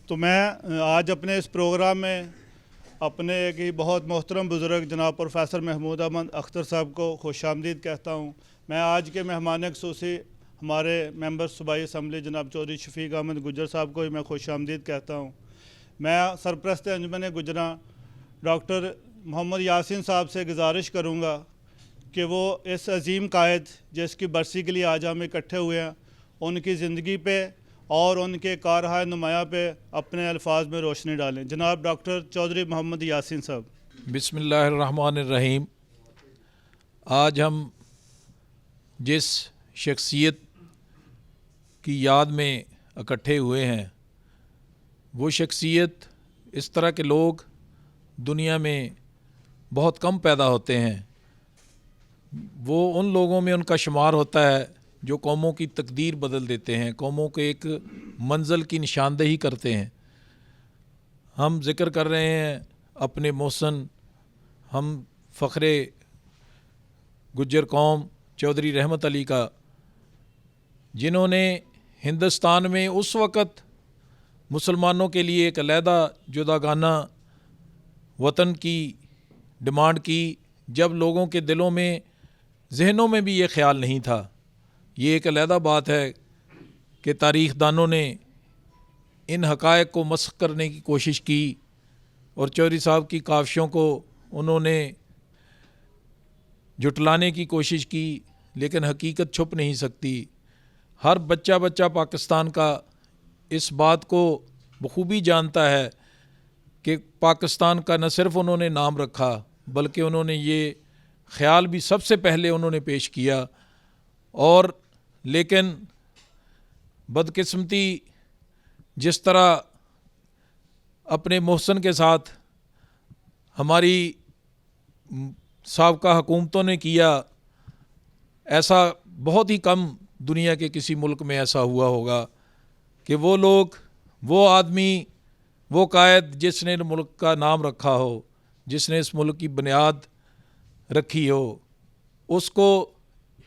تو میں آج اپنے اس پروگرام میں اپنے ایک ہی بہت محترم بزرگ جناب پروفیسر محمود احمد اختر صاحب کو خوش آمدید کہتا ہوں۔ میں آج کے مہمان خصوصی ہمارے ممبر صوبائی اسمبلی جناب چودھری شفیق احمد گجر صاحب کو بھی میں خوش آمدید کہتا ہوں۔ میں سرپرست انجمن گجراں ڈاکٹر محمد یاسین صاحب سے گزارش کروں گا کہ وہ اس عظیم قائد جس کی برسی کے لیے آج ہم اکٹھے ہوئے ہیں، ان کی زندگی پہ اور ان کے کارہائے نمایاں پہ اپنے الفاظ میں روشنی ڈالیں۔ جناب ڈاکٹر چودھری محمد یاسین صاحب۔ بسم اللہ الرحمن الرحیم۔ آج ہم جس شخصیت کی یاد میں اکٹھے ہوئے ہیں، وہ شخصیت اس طرح کے لوگ دنیا میں بہت کم پیدا ہوتے ہیں۔ وہ ان لوگوں میں ان کا شمار ہوتا ہے جو قوموں کی تقدیر بدل دیتے ہیں، قوموں کے ایک منزل کی نشاندہی کرتے ہیں۔ ہم ذکر کر رہے ہیں اپنے محسن ہم فخر گجر قوم چودھری رحمت علی کا، جنہوں نے ہندوستان میں اس وقت مسلمانوں کے لیے ایک علیحدہ جداگانہ وطن کی ڈیمانڈ کی، جب لوگوں کے دلوں میں ذہنوں میں بھی یہ خیال نہیں تھا۔ یہ ایک علیحدہ بات ہے کہ تاریخ دانوں نے ان حقائق کو مسخ کرنے کی کوشش کی اور چودھری صاحب کی کاوشوں کو انہوں نے جھٹلانے کی کوشش کی، لیکن حقیقت چھپ نہیں سکتی۔ ہر بچہ پاکستان کا اس بات کو بخوبی جانتا ہے کہ پاکستان کا نہ صرف انہوں نے نام رکھا، بلکہ انہوں نے یہ خیال بھی سب سے پہلے انہوں نے پیش کیا۔ اور لیکن بدقسمتی جس طرح اپنے محسن کے ساتھ ہماری سابقہ حکومتوں نے کیا، ایسا بہت ہی کم دنیا کے کسی ملک میں ایسا ہوا ہوگا کہ وہ لوگ، وہ آدمی، وہ قائد جس نے ملک کا نام رکھا ہو، جس نے اس ملک کی بنیاد رکھی ہو، اس کو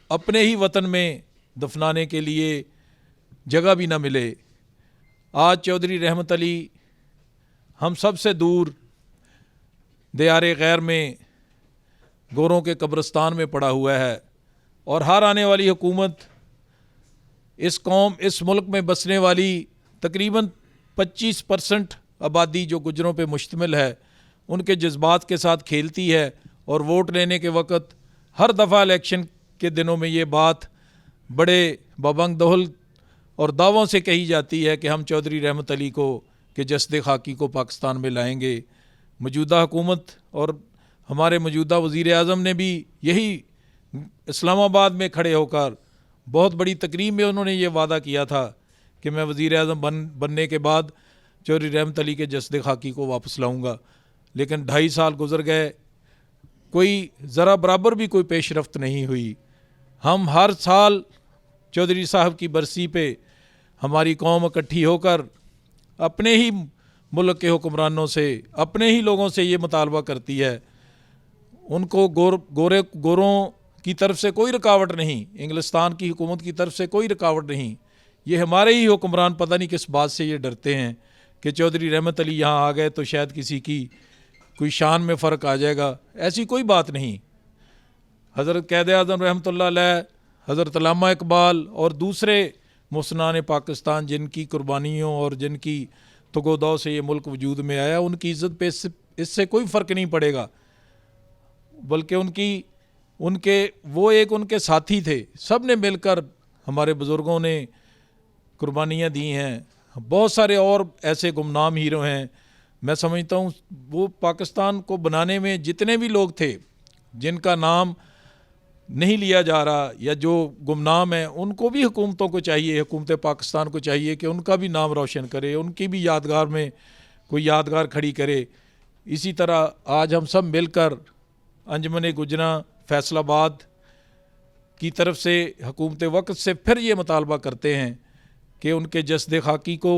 اپنے ہی وطن میں دفنانے کے لیے جگہ بھی نہ ملے۔ آج چودھری رحمت علی ہم سب سے دور دیار غیر میں گوروں کے قبرستان میں پڑا ہوا ہے، اور ہر آنے والی حکومت اس قوم، اس ملک میں بسنے والی تقریباً 25% آبادی جو گجروں پہ مشتمل ہے، ان کے جذبات کے ساتھ کھیلتی ہے، اور ووٹ لینے کے وقت ہر دفعہ الیکشن کے دنوں میں یہ بات بڑے بابنگ دہل اور دعووں سے کہی جاتی ہے کہ ہم چودھری رحمت علی کو کہ جسد خاکی کو پاکستان میں لائیں گے۔ موجودہ حکومت اور ہمارے موجودہ وزیر اعظم نے بھی یہی اسلام آباد میں کھڑے ہو کر بہت بڑی تقریب میں انہوں نے یہ وعدہ کیا تھا کہ میں وزیر اعظم بننے کے بعد چودھری رحمت علی کے جسد خاکی کو واپس لاؤں گا۔ لیکن 2.5 سال گزر گئے، کوئی ذرا برابر بھی کوئی پیش رفت نہیں ہوئی۔ ہم ہر سال چودھری صاحب کی برسی پہ ہماری قوم اکٹھی ہو کر اپنے ہی ملک کے حکمرانوں سے، اپنے ہی لوگوں سے یہ مطالبہ کرتی ہے، ان کو گوروں کی طرف سے کوئی رکاوٹ نہیں، انگلستان کی حکومت کی طرف سے کوئی رکاوٹ نہیں۔ یہ ہمارے ہی حکمران پتہ نہیں کس بات سے یہ ڈرتے ہیں کہ چودھری رحمت علی یہاں آ گئے تو شاید کسی کی کوئی شان میں فرق آ جائے گا۔ ایسی کوئی بات نہیں۔ حضرت قائد اعظم رحمۃ اللہ علیہ، حضرت علامہ اقبال اور دوسرے محسنان پاکستان جن کی قربانیوں اور جن کی تگودو سے یہ ملک وجود میں آیا، ان کی عزت پہ اس سے کوئی فرق نہیں پڑے گا، بلکہ ان کے ساتھی تھے۔ سب نے مل کر ہمارے بزرگوں نے قربانیاں دی ہیں۔ بہت سارے اور ایسے گمنام ہیرو ہیں۔ میں سمجھتا ہوں وہ پاکستان کو بنانے میں جتنے بھی لوگ تھے جن کا نام نہیں لیا جا رہا یا جو گمنام ہیں، ان کو بھی حکومتوں کو چاہیے، حکومت پاکستان کو چاہیے کہ ان کا بھی نام روشن کرے، ان کی بھی یادگار میں کوئی یادگار کھڑی کرے۔ اسی طرح آج ہم سب مل کر انجمن گجراں فیصل آباد کی طرف سے حکومت وقت سے پھر یہ مطالبہ کرتے ہیں کہ ان کے جسد خاکی کو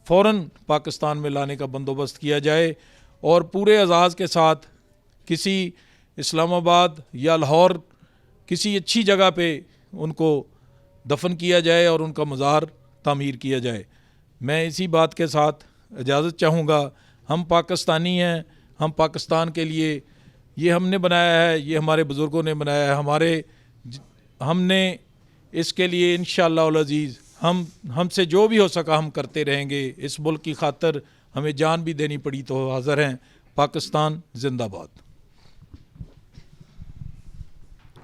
فوراً پاکستان میں لانے کا بندوبست کیا جائے، اور پورے اعزاز کے ساتھ کسی اسلام آباد یا لاہور کسی اچھی جگہ پہ ان کو دفن کیا جائے اور ان کا مزار تعمیر کیا جائے۔ میں اسی بات کے ساتھ اجازت چاہوں گا. ہم پاکستانی ہیں, ہم پاکستان کے لیے یہ ہم نے بنایا ہے, یہ ہمارے بزرگوں نے بنایا ہے, ہم نے اس کے لیے انشاءاللہ العزیز ہم سے جو بھی ہو سکا ہم کرتے رہیں گے. اس ملک کی خاطر ہمیں جان بھی دینی پڑی تو حاضر ہیں. پاکستان زندہ باد.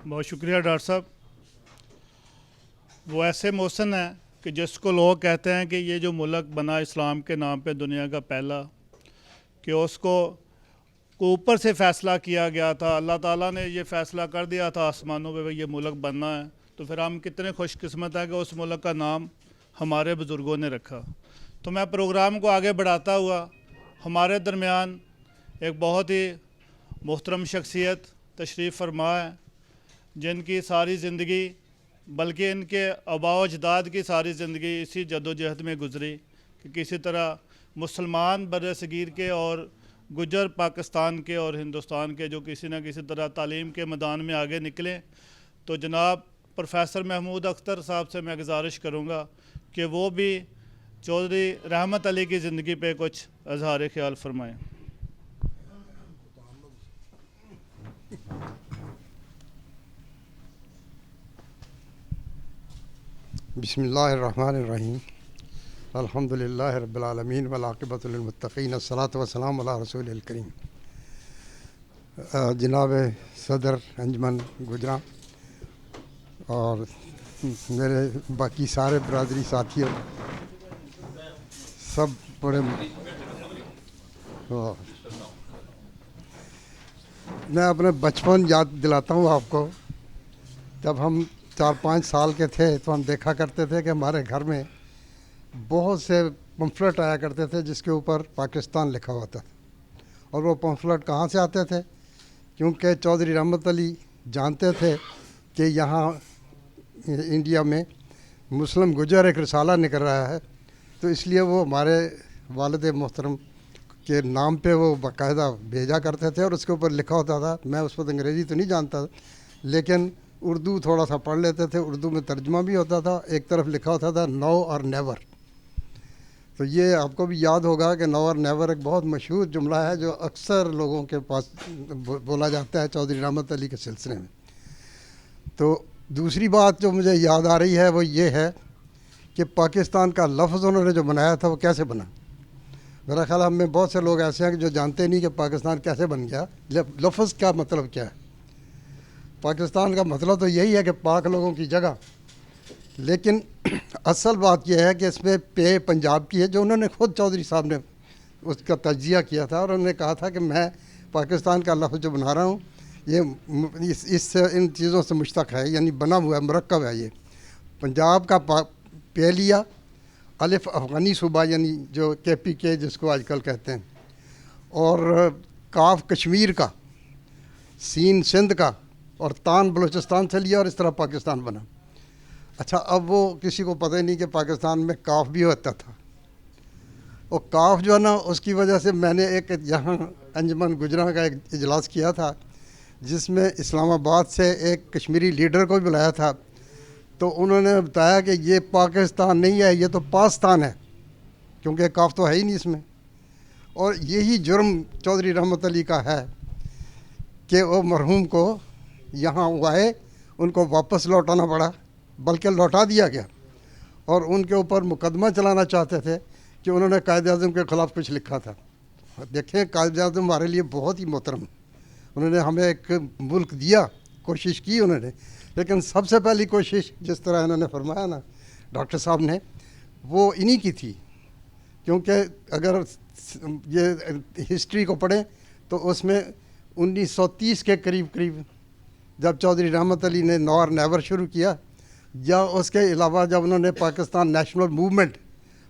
بہت شکریہ ڈاکٹر صاحب. وہ ایسے محسن ہیں کہ جس کو لوگ کہتے ہیں کہ یہ جو ملک بنا اسلام کے نام پہ دنیا کا پہلا, کہ اس کو اوپر سے فیصلہ کیا گیا تھا, اللہ تعالیٰ نے یہ فیصلہ کر دیا تھا آسمانوں پہ یہ ملک بننا ہے, تو پھر ہم کتنے خوش قسمت ہیں کہ اس ملک کا نام ہمارے بزرگوں نے رکھا. تو میں پروگرام کو آگے بڑھاتا ہوا, ہمارے درمیان ایک بہت ہی محترم شخصیت تشریف فرما ہے, جن کی ساری زندگی بلکہ ان کے آباء و اجداد کی ساری زندگی اسی جد و جہد میں گزری کہ کسی طرح مسلمان بر صغیر کے اور گجر پاکستان کے اور ہندوستان کے جو کسی نہ کسی طرح تعلیم کے میدان میں آگے نکلیں. تو جناب پروفیسر محمود اختر صاحب سے میں گزارش کروں گا کہ وہ بھی چودھری رحمت علی کی زندگی پہ کچھ اظہار خیال فرمائیں. بسم اللہ الرحمن الرحیم. الحمدللہ رب العالمین والعاقبۃ للمتقین, الصلاۃ والسلام علی رسول الکریم. جناب صدر انجمن گجراں اور میرے باقی سارے برادری ساتھیوں, سب بڑے میں اپنے بچپن یاد دلاتا ہوں آپ کو. جب ہم 4-5 سال کے تھے تو ہم دیکھا کرتے تھے کہ ہمارے گھر میں بہت سے پمفلٹ آیا کرتے تھے جس کے اوپر پاکستان لکھا ہوتا تھا. اور وہ پمفلٹ کہاں سے آتے تھے؟ کیونکہ چودھری رحمت علی جانتے تھے کہ یہاں انڈیا میں مسلم گجر ایک رسالہ نکل رہا ہے, تو اس لیے وہ ہمارے والد محترم کے نام پہ وہ باقاعدہ بھیجا کرتے تھے اور اس کے اوپر لکھا ہوتا تھا. میں اس وقت انگریزی تو نہیں جانتا لیکن اردو تھوڑا سا پڑھ لیتے تھے. اردو میں ترجمہ بھی ہوتا تھا, ایک طرف لکھا ہوتا تھا نو اور نیور. تو یہ آپ کو بھی یاد ہوگا کہ نو اور نیور ایک بہت مشہور جملہ ہے جو اکثر لوگوں کے پاس بولا جاتا ہے چودھری رحمت علی کے سلسلے میں. تو دوسری بات جو مجھے یاد آ رہی ہے وہ یہ ہے کہ پاکستان کا لفظ انہوں نے جو بنایا تھا وہ کیسے بنا. میرا خیال ہے ہم میں بہت سے لوگ ایسے ہیں کہ جو جانتے نہیں کہ پاکستان کیسے بن گیا, لفظ کا مطلب کیا ہے. پاکستان کا مطلب تو یہی ہے کہ پاک لوگوں کی جگہ, لیکن اصل بات یہ ہے کہ اس میں پے پنجاب کی ہے, جو انہوں نے خود چودھری صاحب نے اس کا تجزیہ کیا تھا اور انہوں نے کہا تھا کہ میں پاکستان کا لفظ جو بنا رہا ہوں یہ اس سے ان چیزوں سے مشتق ہے, یعنی بنا ہوا ہے, مرکب ہے. یہ پنجاب کا پے لیا, الف افغانی صوبہ یعنی جو KPK جس کو آج کل کہتے ہیں, اور کاف کشمیر کا, سین سندھ کا, اور تان بلوچستان سے لیا, اور اس طرح پاکستان بنا. اچھا, اب وہ کسی کو پتہ ہی نہیں کہ پاکستان میں کاف بھی ہوتا تھا. وہ کاف جو ہے نا, اس کی وجہ سے میں نے ایک یہاں انجمن گجراں کا ایک اجلاس کیا تھا جس میں اسلام آباد سے ایک کشمیری لیڈر کو بھی بلایا تھا. تو انہوں نے بتایا کہ یہ پاکستان نہیں ہے, یہ تو پاکستان ہے, کیونکہ کاف تو ہے ہی نہیں اس میں. اور یہی جرم چودھری رحمت علی کا ہے کہ وہ مرحوم کو یہاں وہ آئے, ان کو واپس لوٹانا پڑا, بلکہ لوٹا دیا گیا. اور ان کے اوپر مقدمہ چلانا چاہتے تھے کہ انہوں نے قائد اعظم کے خلاف کچھ لکھا تھا. دیکھیں, قائد اعظم ہمارے لیے بہت ہی محترم, انہوں نے ہمیں ایک ملک دیا, کوشش کی انہوں نے, لیکن سب سے پہلی کوشش جس طرح انہوں نے فرمایا نا ڈاکٹر صاحب نے, وہ انہی کی تھی. کیونکہ اگر یہ ہسٹری کو پڑھیں تو اس میں 1930 کے قریب جب چودھری رحمت علی نے نو اور نیور شروع کیا, یا اس کے علاوہ جب انہوں نے پاکستان نیشنل موومنٹ,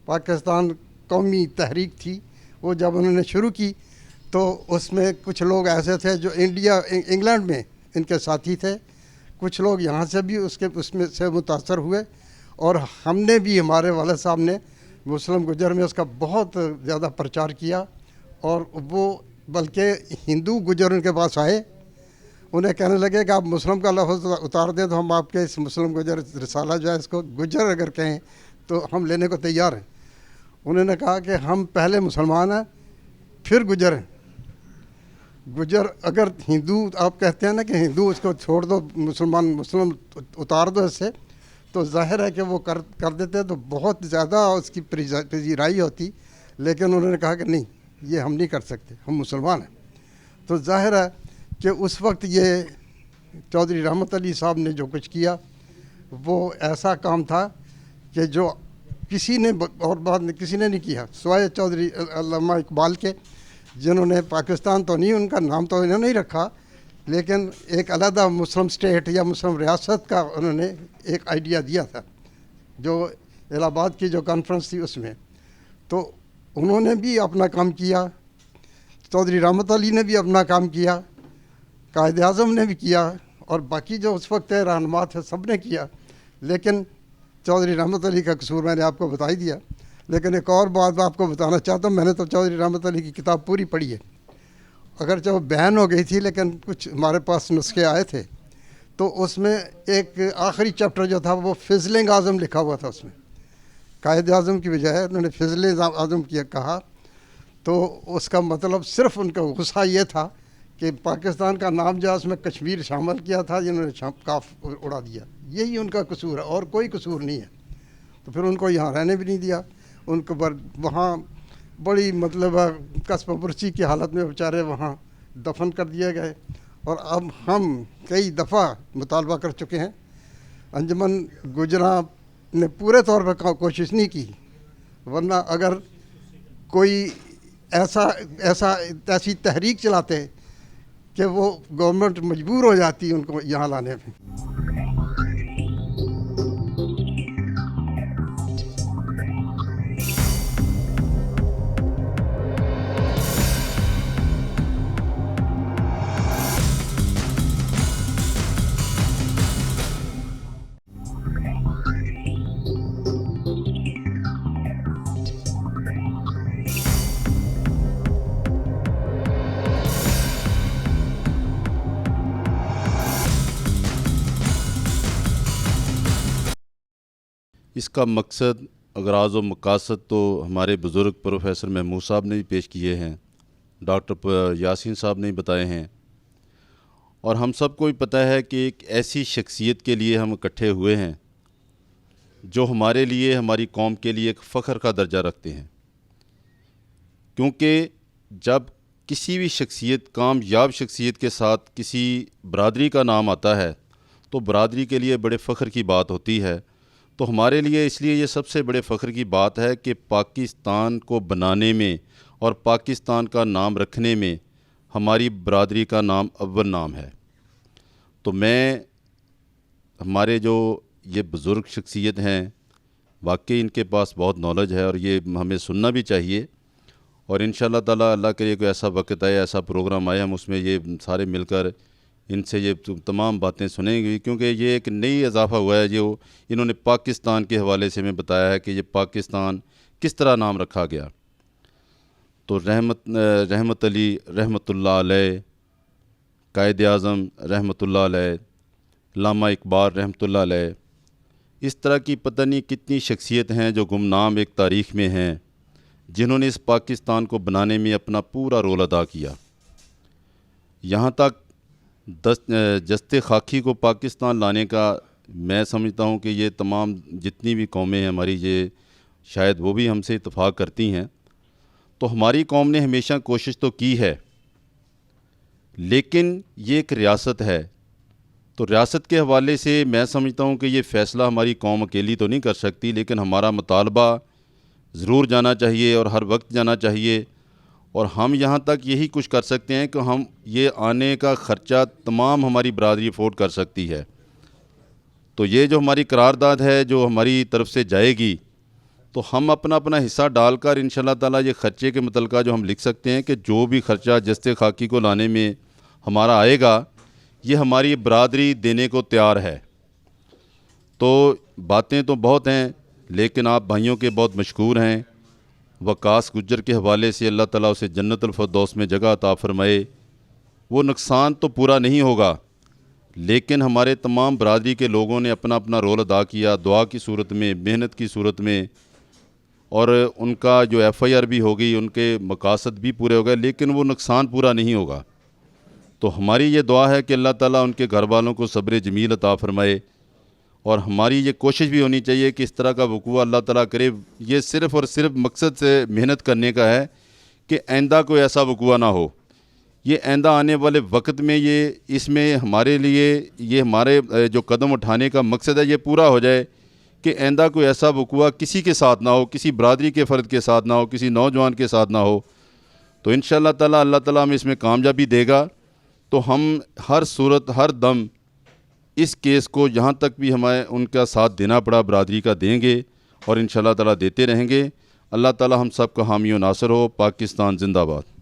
پاکستان قومی تحریک تھی, وہ جب انہوں نے شروع کی تو اس میں کچھ لوگ ایسے تھے جو انگلینڈ میں ان کے ساتھی تھے, کچھ لوگ یہاں سے بھی اس میں سے متاثر ہوئے, اور ہم نے بھی, ہمارے والد صاحب نے مسلم گجر میں اس کا بہت زیادہ پرچار کیا. اور وہ بلکہ ہندو گجر ان کے پاس آئے, انہیں کہنے لگے کہ آپ مسلم کا لفظ اتار دیں تو ہم آپ کے اس مسلم گجر رسالہ جو ہے اس کو گجر اگر کہیں تو ہم لینے کو تیار ہیں. انہوں نے کہا کہ ہم پہلے مسلمان ہیں پھر گجر ہیں. گجر اگر ہندو آپ کہتے ہیں نا کہ ہندو اس کو چھوڑ دو مسلم اتار دو اس سے، تو ظاہر ہے کہ وہ کر دیتے تو بہت زیادہ اس کی پذیرائی ہوتی، لیکن انہوں نے کہا کہ نہیں، یہ ہم نہیں کر سکتے، ہم مسلمان ہیں. تو ظاہر ہے کہ اس وقت یہ چودھری رحمت علی صاحب نے جو کچھ کیا وہ ایسا کام تھا کہ جو کسی نے اور بات کسی نے نہیں کیا سوائے چودھری علامہ اقبال کے، جنہوں نے پاکستان تو نہیں، ان کا نام تو انہوں نے نہیں رکھا، لیکن ایک علیحدہ مسلم اسٹیٹ یا مسلم ریاست کا انہوں نے ایک آئیڈیا دیا تھا، جو الہ آباد کی جو کانفرنس تھی اس میں. تو انہوں نے بھی اپنا کام کیا، چودھری رحمت علی نے بھی اپنا کام کیا، قائد اعظم نے بھی کیا، اور باقی جو اس وقت رہنما تھے سب نے کیا. لیکن چودھری رحمت علی کا قصور میں نے آپ کو بتا ہی دیا. لیکن ایک اور بات آپ کو بتانا چاہتا ہوں، میں نے تو چودھری رحمت علی کی کتاب پوری پڑھی ہے، اگرچہ وہ بین ہو گئی تھی لیکن کچھ ہمارے پاس نسخے آئے تھے. تو اس میں ایک آخری چیپٹر جو تھا وہ فضلنگ اعظم لکھا ہوا تھا، اس میں قائد اعظم کی بجائے انہوں نے فضل اعظم کیا کہا. تو اس کا مطلب صرف ان کا غصہ یہ تھا کہ پاکستان کا نام جو اس میں کشمیر شامل کیا تھا، جنہوں نے کاف اڑا دیا. یہی ان کا قصور ہے اور کوئی قصور نہیں ہے. تو پھر ان کو یہاں رہنے بھی نہیں دیا، ان کو وہاں بڑی مطلب قصب برچی کی حالت میں بیچارے وہاں دفن کر دیے گئے. اور اب ہم کئی دفعہ مطالبہ کر چکے ہیں، انجمن گجراں نے پورے طور پر کوشش نہیں کی، ورنہ اگر کوئی ایسی تحریک چلاتے کہ وہ گورنمنٹ مجبور ہو جاتی ان کو یہاں لانے میں. اس کا مقصد، اغراض و مقاصد تو ہمارے بزرگ پروفیسر محمود صاحب نے بھی پیش کیے ہیں، ڈاکٹر یاسین صاحب نے بھی بتائے ہیں، اور ہم سب کو بھی پتہ ہے کہ ایک ایسی شخصیت کے لیے ہم اکٹھے ہوئے ہیں جو ہمارے لیے، ہماری قوم کے لیے ایک فخر کا درجہ رکھتے ہیں. کیونکہ جب کسی بھی شخصیت، کامیاب شخصیت کے ساتھ کسی برادری کا نام آتا ہے تو برادری کے لیے بڑے فخر کی بات ہوتی ہے. تو ہمارے لیے اس لیے یہ سب سے بڑے فخر کی بات ہے کہ پاکستان کو بنانے میں اور پاکستان کا نام رکھنے میں ہماری برادری کا نام اول نام ہے. تو میں، ہمارے جو یہ بزرگ شخصیت ہیں، واقعی ان کے پاس بہت نالج ہے اور یہ ہمیں سننا بھی چاہیے. اور انشاءاللہ تعالیٰ اللہ کرے کوئی ایسا وقت آئے، ایسا پروگرام آئے، ہم اس میں یہ سارے مل کر ان سے یہ تمام باتیں سنیں گی. کیونکہ یہ ایک نئی اضافہ ہوا ہے جو انہوں نے پاکستان کے حوالے سے ہمیں بتایا ہے کہ یہ پاکستان کس طرح نام رکھا گیا. تو رحمت علی رحمۃ اللہ علیہ، قائد اعظم رحمۃ اللہ علیہ، علامہ اقبال رحمۃ اللہ علیہ، اس طرح کی پتہ نہیں کتنی شخصیت ہیں جو گمنام ایک تاریخ میں ہیں، جنہوں نے اس پاکستان کو بنانے میں اپنا پورا رول ادا کیا. یہاں تک جستے خاکی کو پاکستان لانے کا میں سمجھتا ہوں کہ یہ تمام جتنی بھی قومیں ہیں ہماری، یہ شاید وہ بھی ہم سے اتفاق کرتی ہیں. تو ہماری قوم نے ہمیشہ کوشش تو کی ہے، لیکن یہ ایک ریاست ہے. تو ریاست کے حوالے سے میں سمجھتا ہوں کہ یہ فیصلہ ہماری قوم اکیلی تو نہیں کر سکتی، لیکن ہمارا مطالبہ ضرور جانا چاہیے اور ہر وقت جانا چاہیے. اور ہم یہاں تک یہی کچھ کر سکتے ہیں کہ ہم یہ آنے کا خرچہ تمام ہماری برادری افورڈ کر سکتی ہے. تو یہ جو ہماری قرارداد ہے جو ہماری طرف سے جائے گی، تو ہم اپنا حصہ ڈال کر انشاءاللہ تعالیٰ یہ خرچے کے متعلقہ جو ہم لکھ سکتے ہیں کہ جو بھی خرچہ جستے خاکی کو لانے میں ہمارا آئے گا، یہ ہماری برادری دینے کو تیار ہے. تو باتیں تو بہت ہیں، لیکن آپ بھائیوں کے بہت مشکور ہیں. وقاص گجر کے حوالے سے اللہ تعالیٰ اسے جنت الفردوس میں جگہ عطا فرمائے. وہ نقصان تو پورا نہیں ہوگا، لیکن ہمارے تمام برادری کے لوگوں نے اپنا رول ادا کیا، دعا کی صورت میں، محنت کی صورت میں. اور ان کا جو FIR بھی ہوگی، ان کے مقاصد بھی پورے ہو گئے، لیکن وہ نقصان پورا نہیں ہوگا۔ تو ہماری یہ دعا ہے کہ اللہ تعالیٰ ان کے گھر والوں کو صبر جمیل عطا فرمائے، اور ہماری یہ کوشش بھی ہونی چاہیے کہ اس طرح کا وقوع اللہ تعالیٰ کرے۔ یہ صرف اور صرف مقصد سے محنت کرنے کا ہے کہ آئندہ کوئی ایسا وقوع نہ ہو۔ یہ آئندہ آنے والے وقت میں اس میں ہمارے لیے یہ ہمارے جو قدم اٹھانے کا مقصد ہے یہ پورا ہو جائے کہ آئندہ کوئی ایسا وقوع کسی کے ساتھ نہ ہو، کسی برادری کے فرد کے ساتھ نہ ہو، کسی نوجوان کے ساتھ نہ ہو۔ تو انشاءاللہ تعالیٰ اللہ تعالیٰ ہمیں اس میں کامیابی دے گا۔ تو ہم ہر صورت ہر دم اس کیس کو جہاں تک بھی ہمیں ان کا ساتھ دینا پڑا برادری کا دیں گے، اور انشاءاللہ تعالیٰ دیتے رہیں گے۔ اللہ تعالیٰ ہم سب کا حامی و ناصر ہو۔ پاکستان زندہ باد۔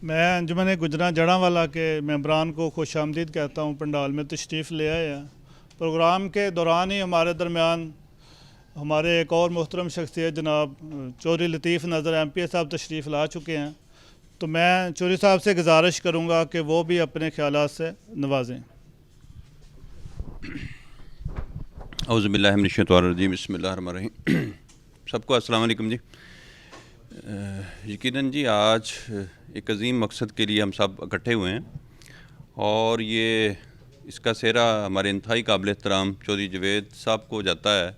میں انجمن گجراں جڑاں کے ممبران کو خوش آمدید کہتا ہوں، پنڈال میں تشریف لے آئے ہیں۔ پروگرام کے دوران ہی ہمارے درمیان ہمارے ایک اور محترم شخصیت جناب چودھری لطیف نظر MPA صاحب تشریف لا چکے ہیں، تو میں چودھری صاحب سے گزارش کروں گا کہ وہ بھی اپنے خیالات سے نوازیں۔ اعوذ باللہ من الشیطان الرجیم، بسم اللہ الرحمن الرحیم۔ سب کو السلام علیکم جی۔ یقیناً جی آج ایک عظیم مقصد کے لیے ہم سب اکٹھے ہوئے ہیں، اور اس کا سہرا ہمارے انتہائی قابل احترام چودھری جوید صاحب کو جاتا ہے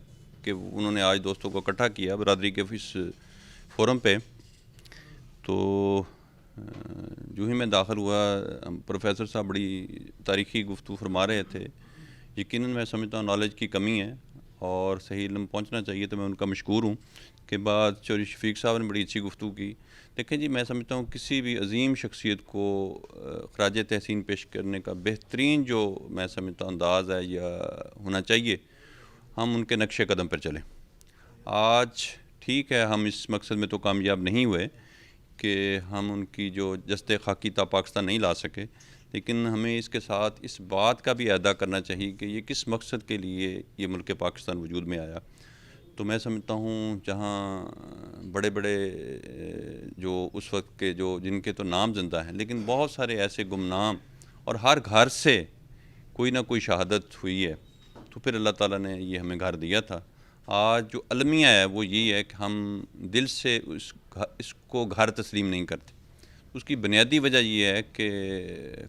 کہ انہوں نے آج دوستوں کو اکٹھا کیا برادری کے اس فورم پہ۔ تو جو ہی میں داخل ہوا، پروفیسر صاحب بڑی تاریخی گفتگو فرما رہے تھے۔ یقیناً میں سمجھتا ہوں نالج کی کمی ہے اور صحیح علم پہنچنا چاہیے، تو میں ان کا مشکور ہوں۔ کے بعد چودھری شفیق صاحب نے بڑی اچھی گفتگو کی۔ دیکھیں جی، میں سمجھتا ہوں کسی بھی عظیم شخصیت کو خراج تحسین پیش کرنے کا بہترین جو میں سمجھتا ہوں انداز ہے یا ہونا چاہیے، ہم ان کے نقش قدم پر چلیں۔ آج ٹھیک ہے ہم اس مقصد میں تو کامیاب نہیں ہوئے کہ ہم ان کی جو جسد خاکی تا پاکستان نہیں لا سکے، لیکن ہمیں اس کے ساتھ اس بات کا بھی اعادہ کرنا چاہیے کہ یہ کس مقصد کے لیے یہ ملک پاکستان وجود میں آیا۔ تو میں سمجھتا ہوں جہاں بڑے بڑے جو اس وقت کے جن کے تو نام زندہ ہیں، لیکن بہت سارے ایسے گمنام، اور ہر گھر سے کوئی نہ کوئی شہادت ہوئی ہے، تو پھر اللہ تعالیٰ نے یہ ہمیں گھر دیا تھا۔ آج جو المیہ ہے وہ یہی ہے کہ ہم دل سے اس کو گھر تسلیم نہیں کرتے۔ اس کی بنیادی وجہ یہ ہے کہ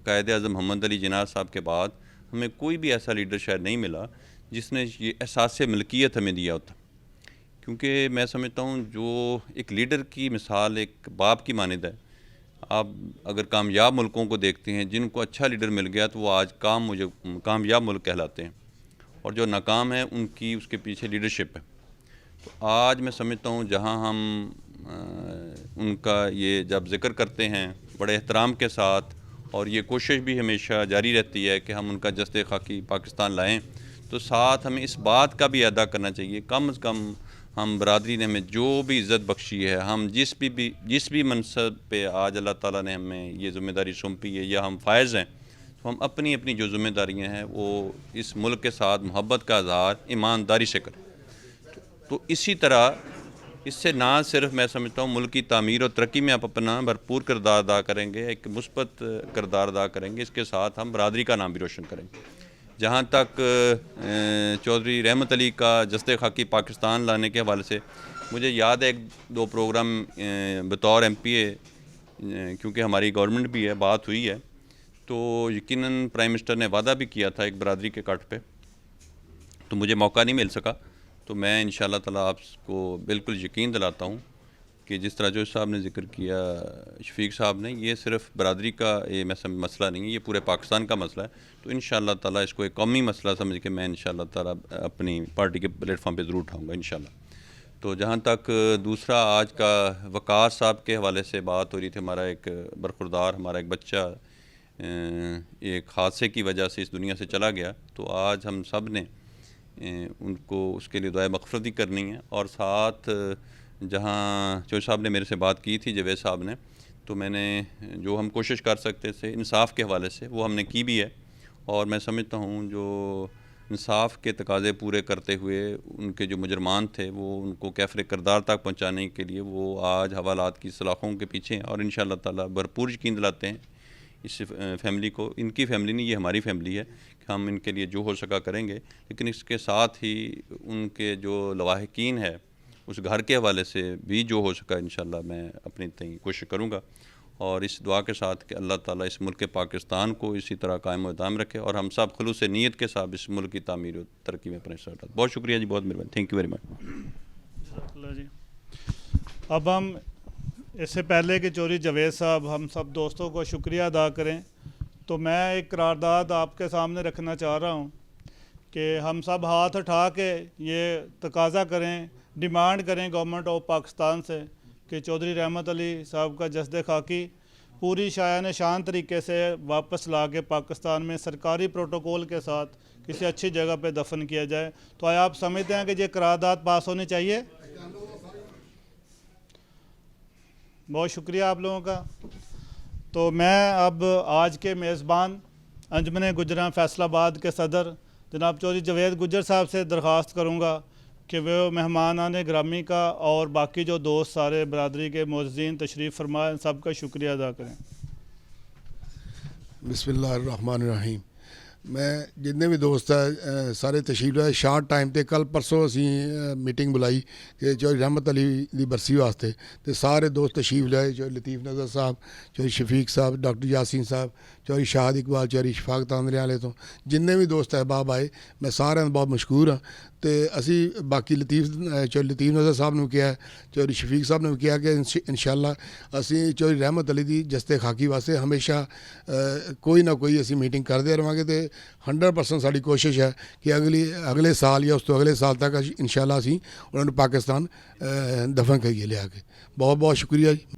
قائد اعظم محمد علی جناح صاحب کے بعد ہمیں کوئی بھی ایسا لیڈر شاید نہیں ملا جس نے یہ احساس ملکیت ہمیں دیا ہوتا۔ کیونکہ میں سمجھتا ہوں جو ایک لیڈر کی مثال ایک باپ کی مانند ہے۔ آپ اگر کامیاب ملکوں کو دیکھتے ہیں، جن کو اچھا لیڈر مل گیا تو وہ آج کامیاب ملک کہلاتے ہیں، اور جو ناکام ہیں ان کی اس کے پیچھے لیڈرشپ ہے۔ تو آج میں سمجھتا ہوں جہاں ہم ان کا یہ جب ذکر کرتے ہیں بڑے احترام کے ساتھ، اور یہ کوشش بھی ہمیشہ جاری رہتی ہے کہ ہم ان کا جسد خاکی پاکستان لائیں، تو ساتھ ہمیں اس بات کا بھی ادا کرنا چاہیے کم از کم ہم برادری نے ہمیں جو بھی عزت بخشی ہے، ہم جس بھی منصب پہ آج اللہ تعالیٰ نے ہمیں یہ ذمہ داری سونپی ہے یا ہم فائز ہیں، تو ہم اپنی جو ذمہ داریاں ہیں وہ اس ملک کے ساتھ محبت کا اظہار ایمانداری سے کریں۔ تو اسی طرح اس سے نہ صرف میں سمجھتا ہوں ملک کی تعمیر اور ترقی میں آپ اپنا بھرپور کردار ادا کریں گے، ایک مثبت کردار ادا کریں گے، اس کے ساتھ ہم برادری کا نام بھی روشن کریں گے۔ جہاں تک چودھری رحمت علی کا جسد خاکی پاکستان لانے کے حوالے سے مجھے یاد ہے، ایک دو پروگرام بطور MPA کیونکہ ہماری گورنمنٹ بھی ہے، بات ہوئی ہے، تو یقیناً پرائم منسٹر نے وعدہ بھی کیا تھا ایک برادری کے کٹ پہ، تو مجھے موقع نہیں مل سکا۔ تو میں انشاءاللہ تعالیٰ آپ کو بالکل یقین دلاتا ہوں کہ جس طرح جو صاحب نے ذکر کیا، شفیق صاحب نے، یہ صرف برادری کا یہ مسئلہ نہیں ہے، یہ پورے پاکستان کا مسئلہ ہے۔ تو انشاءاللہ تعالیٰ اس کو ایک قومی مسئلہ سمجھ کے میں انشاءاللہ تعالیٰ اپنی پارٹی کے پلیٹ فارم پہ ضرور اٹھاؤں گا انشاءاللہ۔ تو جہاں تک دوسرا آج کا وقار صاحب کے حوالے سے بات ہو رہی تھی، ہمارا ایک برخوردار، ہمارا ایک بچہ ایک حادثے کی وجہ سے اس دنیا سے چلا گیا، تو آج ہم سب نے ان کو اس کے لیے دعائے مغفرت بھی کرنی ہے، اور ساتھ جہاں جو صاحب نے میرے سے بات کی تھی، جوید صاحب نے، تو میں نے جو ہم کوشش کر سکتے تھے انصاف کے حوالے سے وہ ہم نے کی بھی ہے، اور میں سمجھتا ہوں جو انصاف کے تقاضے پورے کرتے ہوئے ان کے جو مجرمان تھے وہ ان کو کیفر کردار تک پہنچانے کے لیے وہ آج حوالات کی سلاخوں کے پیچھے ہیں، اور انشاءاللہ تعالیٰ بھرپور یقین دلاتے ہیں اس فیملی کو، ان کی فیملی نہیں، یہ ہماری فیملی ہے، کہ ہم ان کے لیے جو ہو سکا کریں گے، لیکن اس کے ساتھ ہی ان کے جو لواحقین ہے اس گھر کے حوالے سے بھی جو ہو سکا انشاءاللہ میں اپنی کوشش کروں گا، اور اس دعا کے ساتھ کہ اللہ تعالیٰ اس ملک پاکستان کو اسی طرح قائم و دائم رکھے اور ہم سب خلوص نیت کے ساتھ اس ملک کی تعمیر و ترقی میں اپنے حصہ ڈالیں۔ بہت شکریہ جی، بہت مہربانی، تھینک یو ویری مچ۔ جی اب ہم اس سے پہلے کہ چودھری جاوید صاحب ہم سب دوستوں کو شکریہ ادا کریں، تو میں ایک قرارداد آپ کے سامنے رکھنا چاہ رہا ہوں کہ ہم سب ہاتھ اٹھا کے یہ تقاضا کریں، ڈیمانڈ کریں گورنمنٹ آف پاکستان سے کہ چودھری رحمت علی صاحب کا جسد خاکی پوری شایان شان طریقے سے واپس لا کے پاکستان میں سرکاری پروٹوکول کے ساتھ کسی اچھی جگہ پہ دفن کیا جائے۔ تو آیا آپ سمجھتے ہیں کہ یہ قرارداد پاس ہونی چاہیے؟ بہت شکریہ آپ لوگوں کا۔ تو میں اب آج کے میزبان انجمن گجراں فیصل آباد کے صدر جناب چودھری جاوید گجر صاحب سے درخواست کروں گا کہ وہ مہمانان گرامی کا اور باقی جو دوست سارے برادری کے معززین تشریف فرمائیں، سب کا شکریہ ادا کریں۔ بسم اللہ الرحمن الرحیم۔ میں جتنے بھی دوست ہیں سارے تشریف لائے، شارٹ ٹائم تے کل پرسوں اسی میٹنگ بلائی کہ چودھری رحمت علی دی برسی واسطے، تے سارے دوست تشریف لائے، چودھری لطیف نظر صاحب، چودھری شفیق صاحب، ڈاکٹر یاسین صاحب، چودھری شاہد اقبال، چودھری شفاق تاندرے والے تو جننے بھی دوست احباب آئے میں سارے بہت مشکور ہاں۔ تے اسی باقی چودھری لطیف نظر صاحب نے کیا ہے، چودھری شفیق صاحب نے کیا کہ انشاءاللہ اسی چودھری رحمت علی دی جستے خاکی واسطے ہمیشہ کوئی نہ کوئی اسی میٹنگ کرتے رہاں گے، تے 100% ساری کوشش ہے کہ اگلے سال یا اس تو اگلے سال تک انشاءاللہ اسی انہوں نے پاکستان دفن کریے لیا کے۔ بہت بہت شکریہ جی۔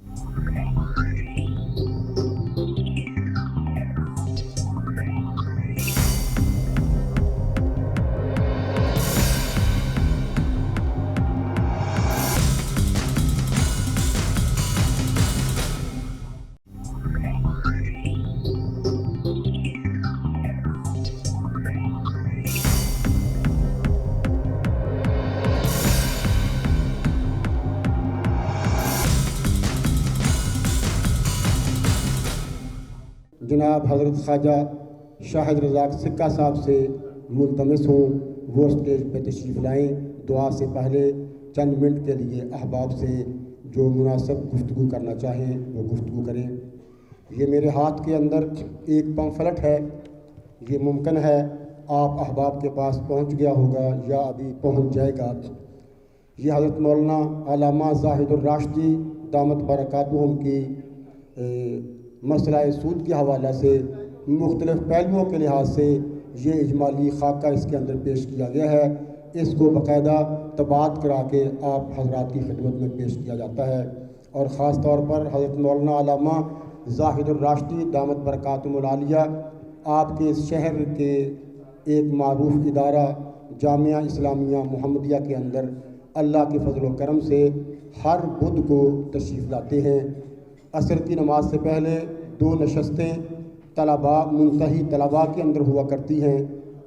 جناب حضرت خواجہ شاہد رزاق سکہ صاحب سے ملتمس ہوں وہ اسٹیج پہ تشریف لائیں۔ دعا سے پہلے چند منٹ کے لیے احباب سے جو مناسب گفتگو کرنا چاہیں وہ گفتگو کریں۔ یہ میرے ہاتھ کے اندر ایک پمفلٹ ہے، یہ ممکن ہے آپ احباب کے پاس پہنچ گیا ہوگا یا ابھی پہنچ جائے گا۔ یہ حضرت مولانا علامہ زاہد الراشدی دامت برکاتہم کی مسئلہ سود کے حوالہ سے مختلف پہلوؤں کے لحاظ سے یہ اجمالی خاکہ اس کے اندر پیش کیا گیا ہے۔ اس کو باقاعدہ طباعت کرا کے آپ حضرات کی خدمت میں پیش کیا جاتا ہے، اور خاص طور پر حضرت مولانا علامہ زاہد الراشدی دامت برکاتہم العالیہ آپ کے اس شہر کے ایک معروف ادارہ جامعہ اسلامیہ محمدیہ کے اندر اللہ کے فضل و کرم سے ہر بدھ کو تشریف لاتے ہیں۔ عصر کی نماز سے پہلے 2 نشستیں طلباء منتہی طلباء کے اندر ہوا کرتی ہیں۔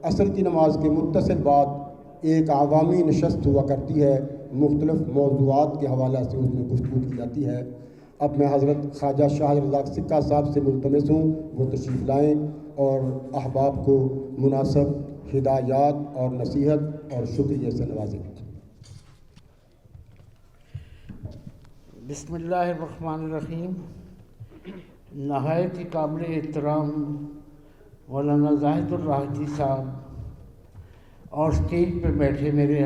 عصر کی نماز کے متصل بعد ایک عوامی نشست ہوا کرتی ہے، مختلف موضوعات کے حوالہ سے اس میں گفتگو کی جاتی ہے۔ اب میں حضرت خواجہ شاہد رزاق سکہ صاحب سے ملتمس ہوں وہ تشریف لائیں اور احباب کو مناسب ہدایات اور نصیحت اور شکریہ سے نوازیں۔ بسم اللہ الرحمن الرحیم۔ نہایت ہی قابل احترام مولانا زاہد الراشدی صاحب اور اسٹیج پہ بیٹھے میرے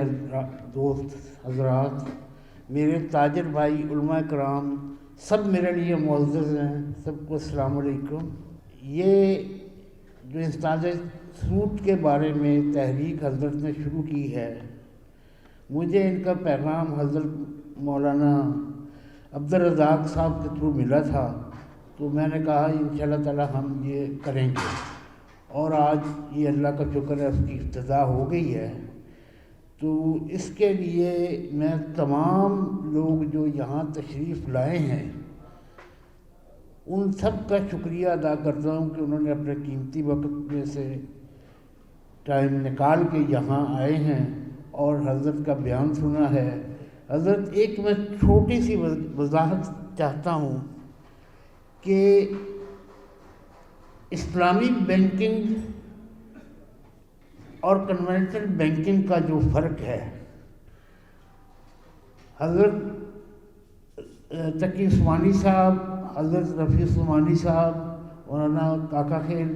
دوست حضرات، میرے تاجر بھائی علماء کرام، سب میرے لیے معزز ہیں، سب کو السلام علیکم۔ یہ جو انسداد سود کے بارے میں تحریک حضرت نے شروع کی ہے، مجھے ان کا پیغام حضرت مولانا عبدالرزاق صاحب کے تھرو ملا تھا، تو میں نے کہا انشاءاللہ تعالی ہم یہ کریں گے، اور آج یہ اللہ کا شکر ہے اس کی ابتدا ہو گئی ہے۔ تو اس کے لیے میں تمام لوگ جو یہاں تشریف لائے ہیں ان سب کا شکریہ ادا کرتا ہوں کہ انہوں نے اپنے قیمتی وقت میں سے ٹائم نکال کے یہاں آئے ہیں اور حضرت کا بیان سنا ہے۔ حضرت ایک میں چھوٹی سی وضاحت چاہتا ہوں کہ اسلامی بینکنگ اور کنونشنل بینکنگ کا جو فرق ہے، حضرت تقی عثمانی صاحب، حضرت رفیع عثمانی صاحب، مولانا کاکا خیل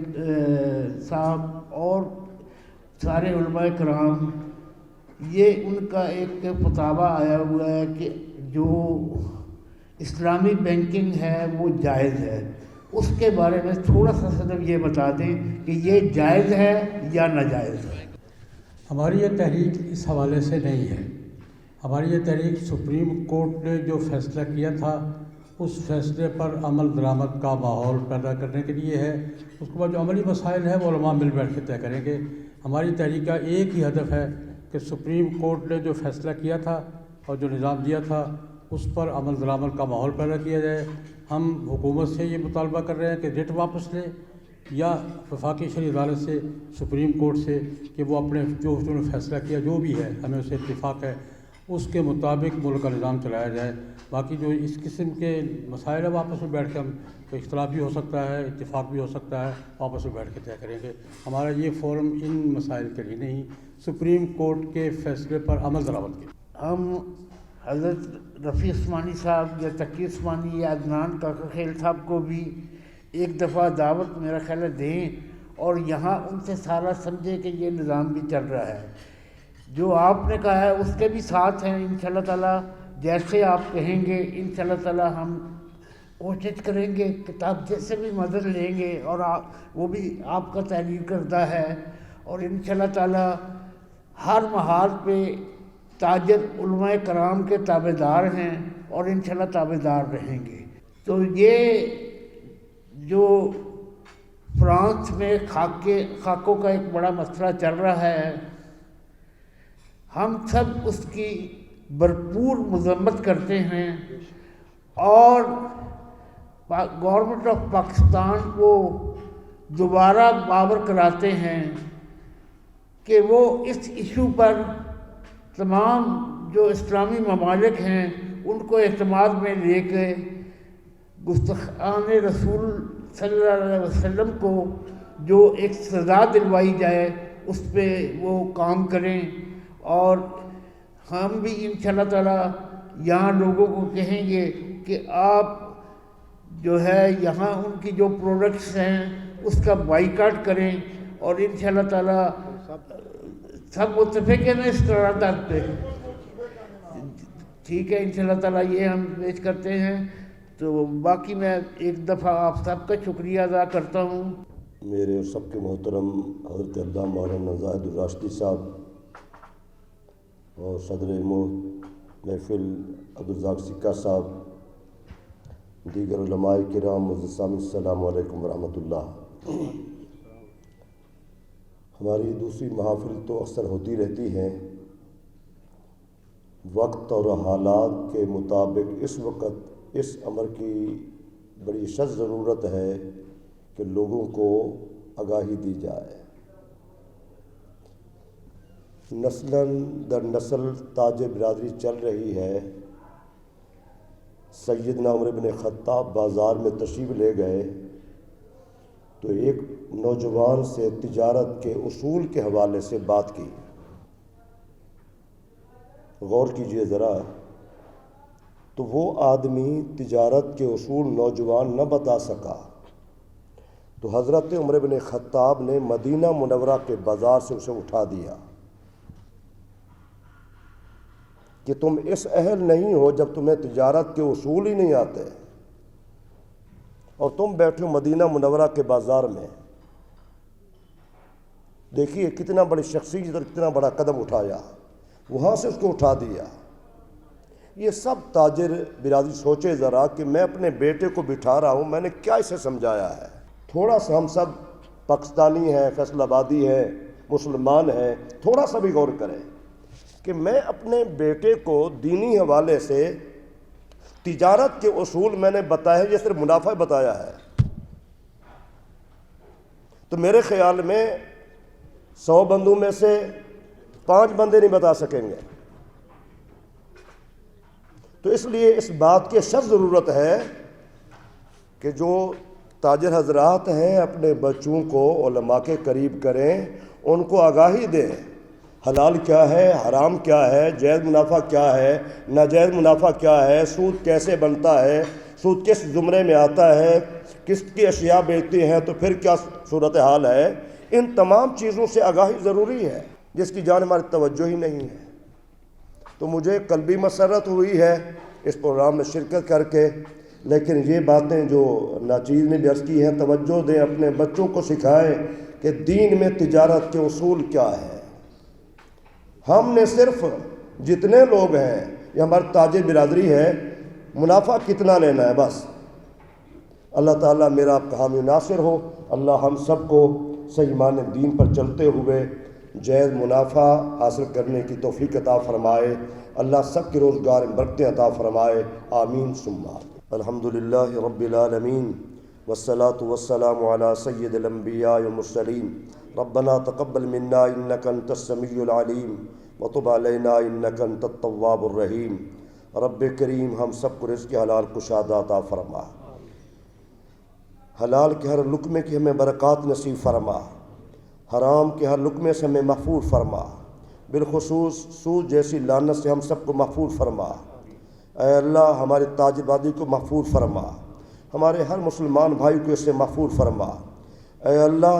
صاحب اور سارے علماء کرام، یہ ان کا ایک فتاویٰ آیا ہوا ہے کہ جو اسلامی بینکنگ ہے وہ جائز ہے. اس کے بارے میں تھوڑا سا صرف یہ بتا دیں کہ یہ جائز ہے یا ناجائز ہے. ہماری یہ تحریک اس حوالے سے نہیں ہے. ہماری یہ تحریک سپریم کورٹ نے جو فیصلہ کیا تھا اس فیصلے پر عمل درآمد کا ماحول پیدا کرنے کے لیے ہے. اس کے بعد جو عملی مسائل ہیں وہ علماء مل بیٹھ کے طے کریں گے. ہماری تحریک کا ایک ہی ہدف ہے کہ سپریم کورٹ نے جو فیصلہ کیا تھا اور جو نظام دیا تھا اس پر عمل درآمد کا ماحول پیدا کیا جائے. ہم حکومت سے یہ مطالبہ کر رہے ہیں کہ ریٹ واپس لیں یا وفاقی شرعی عدالت سے، سپریم کورٹ سے، کہ وہ اپنے جو انہوں نے فیصلہ کیا جو بھی ہے، ہمیں اسے اتفاق ہے، اس کے مطابق ملک کا نظام چلایا جائے. باقی جو اس قسم کے مسائل ہیں آپس میں بیٹھ کے ہم اختلاف بھی ہو سکتا ہے، اتفاق بھی ہو سکتا ہے، آپس میں بیٹھ کے طے کریں گے. ہمارا یہ فورم ان مسائل کے لیے نہیں، سپریم کورٹ کے فیصلے پر عمل درآمد کے. ہم حضرت رفیع عثمانی صاحب یا تقی عثمانی یا عدنان کاکا خیل صاحب کو بھی ایک دفعہ دعوت میرا خیال ہے دیں اور یہاں ان سے سارا سمجھیں کہ یہ نظام بھی چل رہا ہے. جو آپ نے کہا ہے اس کے بھی ساتھ ہیں انشاءاللہ تعالیٰ. جیسے آپ کہیں گے انشاءاللہ تعالیٰ ہم کوشش کریں گے، کتاب جیسے بھی مدد لیں گے، اور وہ بھی آپ کا تحریر کردہ ہے. اور انشاءاللہ تعالیٰ ہر محال پہ تاجر علماء کرام کے تابع دار ہیں اور انشاءاللہ تابع دار رہیں گے. تو یہ جو فرانس میں خاکوں کا ایک بڑا مسئلہ چل رہا ہے، ہم سب اس کی بھرپور مذمت کرتے ہیں اور گورنمنٹ آف پاکستان کو دوبارہ باور کراتے ہیں کہ وہ اس ایشو پر تمام جو اسلامی ممالک ہیں ان کو اعتماد میں لے کے گستاخان رسول صلی اللہ علیہ وسلم کو جو ایک سزا دلوائی جائے اس پہ وہ کام کریں. اور ہم بھی انشاءاللہ تعالیٰ یہاں لوگوں کو کہیں گے کہ آپ جو ہے یہاں ان کی جو پروڈکٹس ہیں اس کا بائیکاٹ کریں اور انشاءاللہ تعالیٰ سب متفق ہیں اس قرارداد پہ. ٹھیک ہے، انشاءاللہ تعالیٰ یہ ہم پیش کرتے ہیں. تو باقی میں ایک دفعہ آپ سب کا شکریہ ادا کرتا ہوں. میرے اور سب کے محترم حضرت علامہ مولانا زاہد الراشدی صاحب اور صدر محفل عبدالرزاق سکہ صاحب، دیگر علماء کرام، معزز سامعین، السلام علیکم ورحمۃ اللہ. ہماری دوسری محافل تو اکثر ہوتی رہتی ہیں. وقت اور حالات کے مطابق اس وقت اس امر کی بڑی شدید ضرورت ہے کہ لوگوں کو آگاہی دی جائے. نسلاً در نسل تاج برادری چل رہی ہے. سیدنا عمر بن خطاب بازار میں تشریف لے گئے تو ایک نوجوان سے تجارت کے اصول کے حوالے سے بات کی. غور کیجئے ذرا، تو وہ آدمی تجارت کے اصول نوجوان نہ بتا سکا تو حضرت عمر بن خطاب نے مدینہ منورہ کے بازار سے اسے اٹھا دیا کہ تم اس اہل نہیں ہو جب تمہیں تجارت کے اصول ہی نہیں آتے اور تم بیٹھے ہو مدینہ منورہ کے بازار میں. دیکھیے کتنا بڑی شخصیت اور کتنا بڑا قدم اٹھایا، وہاں سے اس کو اٹھا دیا. یہ سب تاجر برادری سوچے ذرا کہ میں اپنے بیٹے کو بٹھا رہا ہوں، میں نے کیا اسے سمجھایا ہے. تھوڑا سا ہم سب پاکستانی ہیں، فیصل آبادی ہیں، مسلمان ہیں، تھوڑا سا بھی غور کریں کہ میں اپنے بیٹے کو دینی حوالے سے تجارت کے اصول میں نے بتایا ہے، یہ صرف منافع بتایا ہے. تو میرے خیال میں 100 بندوں میں سے 5 بندے نہیں بتا سکیں گے. تو اس لیے اس بات کی سخت ضرورت ہے کہ جو تاجر حضرات ہیں اپنے بچوں کو علماء کے قریب کریں ان کو آگاہی دیں حلال کیا ہے، حرام کیا ہے، جائز منافع کیا ہے، ناجائز منافع کیا ہے، سود کیسے بنتا ہے، سود کس زمرے میں آتا ہے، کس کی اشیاء بیچتے ہیں تو پھر کیا صورتحال ہے۔ ان تمام چیزوں سے آگاہی ضروری ہے، جس کی جانب ہماری توجہ ہی نہیں ہے۔ تو مجھے قلبی مسرت ہوئی ہے اس پروگرام میں شرکت کر کے، لیکن یہ باتیں جو ناچیز نے بھی عرض کی ہیں، توجہ دیں، اپنے بچوں کو سکھائیں کہ دین میں تجارت کے اصول کیا ہے۔ ہم نے صرف جتنے لوگ ہیں، یہ ہماری تاجر برادری ہے، منافع کتنا لینا ہے بس۔ اللہ تعالیٰ میرا آپ کا حامی ناصر ہو، اللہ ہم سب کو صحیح معنی دین پر چلتے ہوئے جائز منافع حاصل کرنے کی توفیق عطا فرمائے، اللہ سب کے روزگار میں برکتیں عطا فرمائے، آمین ثم آمین۔ الحمدللہ رب العالمین والصلاة والسلام علی سید الانبیاء والمرسلین، ربنا تقبل منا انک انت السمیع العلیم وتب علینا انک انت التواب الرحیم۔ رب کریم ہم سب کو رزق حلال کشادہ عطا فرما، حلال کے ہر لقمے کی ہمیں برکات نصیب فرما، حرام کے ہر لقمے سے ہمیں محفوظ فرما، بالخصوص سود جیسی لعنت سے ہم سب کو محفوظ فرما۔ اے اللہ ہماری تاجر برادری کو محفوظ فرما، ہمارے ہر مسلمان بھائی کو اس سے محفوظ فرما۔ اے اللہ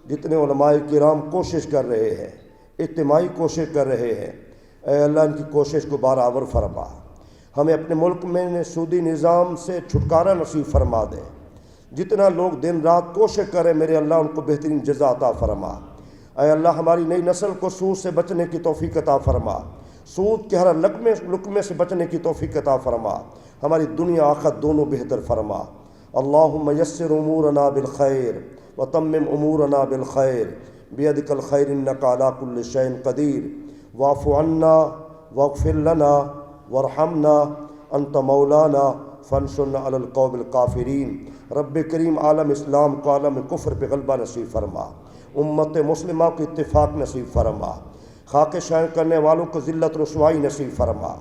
جتنے علماء کرام کوشش کر رہے ہیں، اجتماعی کوشش کر رہے ہیں، اے اللہ ان کی کوشش کو برابر فرما، ہمیں اپنے ملک میں سودی نظام سے چھٹکارا نصیب فرما دے۔ جتنا لوگ دن رات کوشش کریں میرے اللہ ان کو بہترین جزا عطا فرما۔ اے اللہ ہماری نئی نسل کو سود سے بچنے کی توفیق عطا فرما، سود کے ہر لقمے سے بچنے کی توفیق عطا فرما، ہماری دنیا آخرت دونوں بہتر فرما۔ اللہم یسر امورنا بالخیر وتمم امورنا بالخیر بیدک الخیر انک علی کل شیء قدیر، واعف عنا واغفر لنا وارحمنا انت مولانا فانصرنا علی القوم الکافرین۔ رب کریم عالم اسلام کو عالم کفر پہ غلبہ نصیب فرما، امت مسلمہ کو اتفاق نصیب فرما، خاک شائن کرنے والوں کو ذلت رسوائی نصیب فرما۔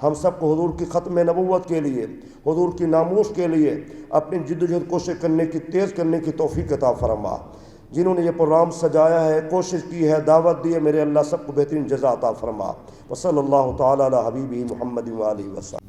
ہم سب کو حضور کی ختم نبوت کے لیے، حضور کی ناموس کے لیے اپنی جد و جہد کوشش کرنے کی، تیز کرنے کی توفیق عطا فرما۔ جنہوں نے یہ پروگرام سجایا ہے، کوشش کی ہے، دعوت دی ہے، میرے اللہ سب کو بہترین جزا عطا فرما۔ وصلی اللہ تعالی علی حبیبہ محمد وآلہ وسلم۔